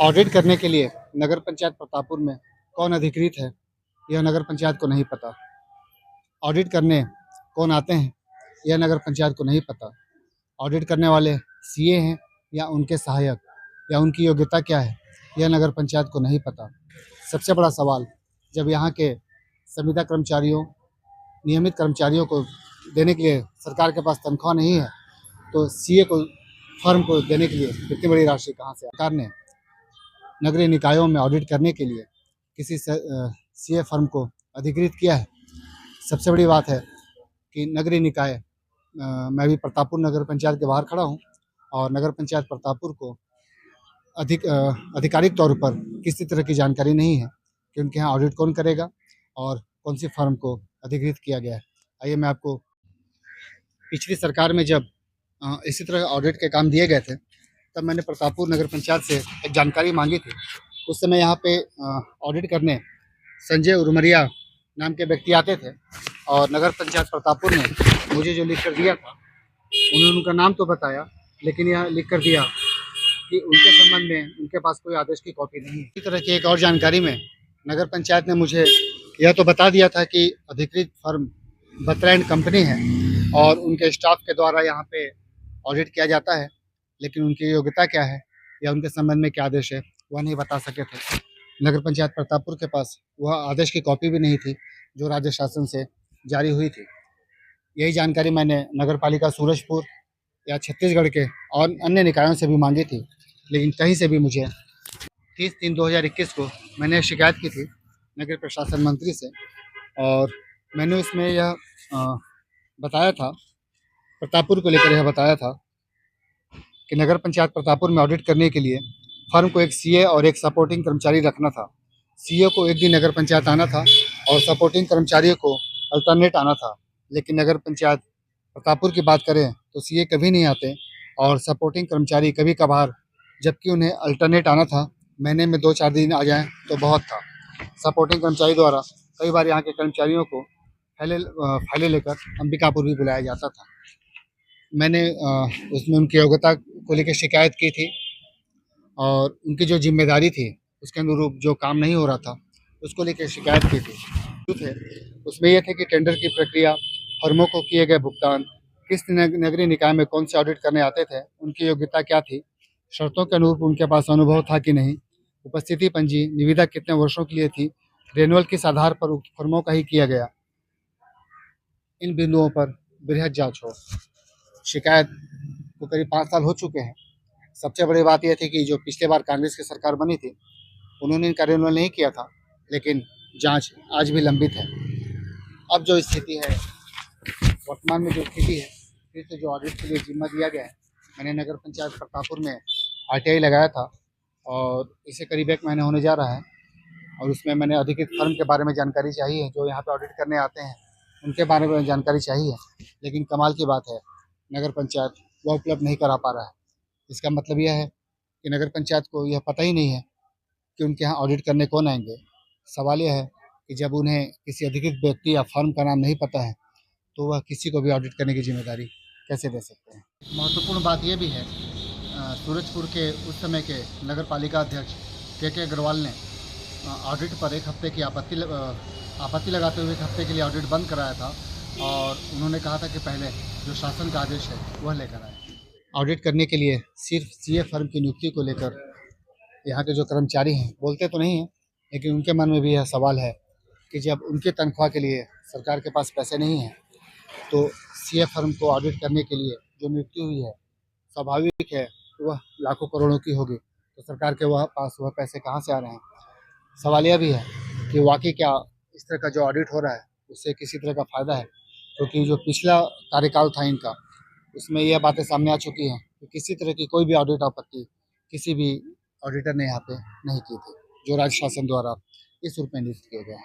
Audit करने के लिए नगर पंचायत प्रतापपुर में कौन अधिकृत है, यह नगर पंचायत को नहीं पता। ऑडिट करने कौन आते हैं, यह नगर पंचायत को नहीं पता। ऑडिट करने वाले सीए हैं या उनके सहायक, या उनकी योग्यता क्या है, यह नगर पंचायत को नहीं पता। सबसे बड़ा सवाल, जब यहाँ के संविदा कर्मचारियों, नियमित कर्मचारियों को देने के लिए सरकार के पास तनख्वाह नहीं है, तो सीए को, फर्म को देने के लिए इतनी बड़ी राशि कहाँ से? सरकार ने नगरीय निकायों में ऑडिट करने के लिए किसी सीए फर्म को अधिकृत किया है। सबसे बड़ी बात है कि नगरीय निकाय, मैं भी प्रतापपुर नगर पंचायत के बाहर खड़ा हूँ और नगर पंचायत प्रतापपुर को आधिकारिक तौर पर किसी तरह की जानकारी नहीं है कि उनके यहाँ ऑडिट कौन करेगा और कौन सी फर्म को अधिकृत किया गया है। आइए मैं आपको, पिछली सरकार में जब इसी तरह ऑडिट के काम दिए गए थे, तब मैंने प्रतापपुर नगर पंचायत से एक जानकारी मांगी थी। उस समय यहाँ पे ऑडिट करने संजय उर्मरिया नाम के व्यक्ति आते थे और नगर पंचायत प्रतापपुर ने मुझे जो लिख कर दिया था, उन्होंने उनका नाम तो बताया, लेकिन यह लिख कर दिया कि उनके संबंध में उनके पास कोई आदेश की कॉपी नहीं है। इसी तरह की एक और जानकारी में नगर पंचायत ने मुझे यह तो बता दिया था कि अधिकृत फर्म बत्रा एंड कंपनी है और उनके स्टाफ के द्वारा यहाँ पे ऑडिट किया जाता है, लेकिन उनकी योग्यता क्या है या उनके संबंध में क्या आदेश है, वह नहीं बता सके थे। नगर पंचायत प्रतापपुर के पास वह आदेश की कॉपी भी नहीं थी जो राज्य शासन से जारी हुई थी। यही जानकारी मैंने नगर पालिका सूरजपुर या छत्तीसगढ़ के और अन्य निकायों से भी मांगी थी, लेकिन कहीं से भी मुझे 30/3/2021 को मैंने शिकायत की थी नगर प्रशासन मंत्री से, और मैंने उसमें यह बताया था, प्रतापपुर को लेकर यह बताया था कि नगर पंचायत प्रतापपुर में ऑडिट करने के लिए फर्म को एक सीए और एक सपोर्टिंग कर्मचारी रखना था। सीए को एक दिन नगर पंचायत आना था और सपोर्टिंग कर्मचारियों को अल्टरनेट आना था। लेकिन नगर पंचायत प्रतापपुर की बात करें तो सीए कभी नहीं आते और सपोर्टिंग कर्मचारी कभी कभार, जबकि उन्हें अल्टरनेट आना था। महीने में 2-4 दिन आ जाएं तो बहुत था। सपोर्टिंग कर्मचारी द्वारा कई बार यहाँ के कर्मचारियों को फाइलें लेकर अंबिकापुर भी बुलाया जाता था। मैंने उसमें उनकी योग्यता को लेकर शिकायत की थी और उनकी जो जिम्मेदारी थी उसके अनुरूप जो काम नहीं हो रहा था उसको लेकर शिकायत की थी। उसमें यह थे कि टेंडर की प्रक्रिया, फर्मों को किए गए भुगतान, किस नगरीय निकाय में कौन से ऑडिट करने आते थे, उनकी योग्यता क्या थी, शर्तों के अनुरूप उनके पास अनुभव था कि नहीं, उपस्थिति पंजी, निविदा कितने वर्षों के लिए थी, रेनुअल किस आधार पर फर्मों का ही किया गया। इन बिंदुओं पर बृहद जांच हो। शिकायत को करीब 5 साल हो चुके हैं। सबसे बड़ी बात यह थी कि जो पिछले बार कांग्रेस की सरकार बनी थी, उन्होंने इनका रेनुअल नहीं किया था, लेकिन जांच आज भी लंबित है। अब जो स्थिति है, वर्तमान में जो स्थिति है, फिर से जो ऑडिट के लिए जिम्मा दिया गया है, मैंने नगर पंचायत प्रतापपुर में आरटीआई लगाया था और इसे करीब 1 महीने होने जा रहा है, और उसमें मैंने अधिकृत फर्म के बारे में जानकारी चाहिए, जो यहाँ पे ऑडिट करने आते हैं उनके बारे में जानकारी चाहिए। लेकिन कमाल की बात है, नगर पंचायत वह उपलब्ध नहीं करा पा रहा है। इसका मतलब यह है कि नगर पंचायत को यह पता ही नहीं है कि उनके यहाँ ऑडिट करने कौन आएंगे। सवाल यह है कि जब उन्हें किसी अधिकृत व्यक्ति या फर्म का नाम नहीं पता है, तो वह किसी को भी ऑडिट करने की जिम्मेदारी कैसे दे सकते हैं। महत्वपूर्ण बात यह भी है, सूरजपुर के उस समय के नगर पालिका अध्यक्ष के अग्रवाल ने ऑडिट पर 1 हफ्ते की आपत्ति लगाते हुए 1 हफ्ते के लिए ऑडिट बंद कराया था, और उन्होंने कहा था कि पहले जो शासन का आदेश है वह लेकर आए। ऑडिट करने के लिए सिर्फ सीए फर्म की नियुक्ति को लेकर यहाँ के जो कर्मचारी हैं, बोलते तो नहीं हैं, लेकिन उनके मन में भी यह सवाल है कि जब उनके तनख्वाह के लिए सरकार के पास पैसे नहीं हैं, तो सीए फर्म को ऑडिट करने के लिए जो नियुक्ति हुई है, स्वाभाविक है वह लाखों करोड़ों की होगी, तो सरकार के पास वह पैसे कहाँ से आ रहे हैं। सवाल यह भी है कि वाकई क्या इस तरह का जो ऑडिट हो रहा है उससे किसी तरह का फ़ायदा है, क्योंकि जो पिछला कार्यकाल था इनका, उसमें यह बातें सामने आ चुकी हैं कि किसी तरह की कोई भी ऑडिट आपत्ति किसी भी ऑडिटर ने यहाँ पे नहीं की थी, जो राज्य शासन द्वारा इस रूप में नियुक्त किए गए हैं।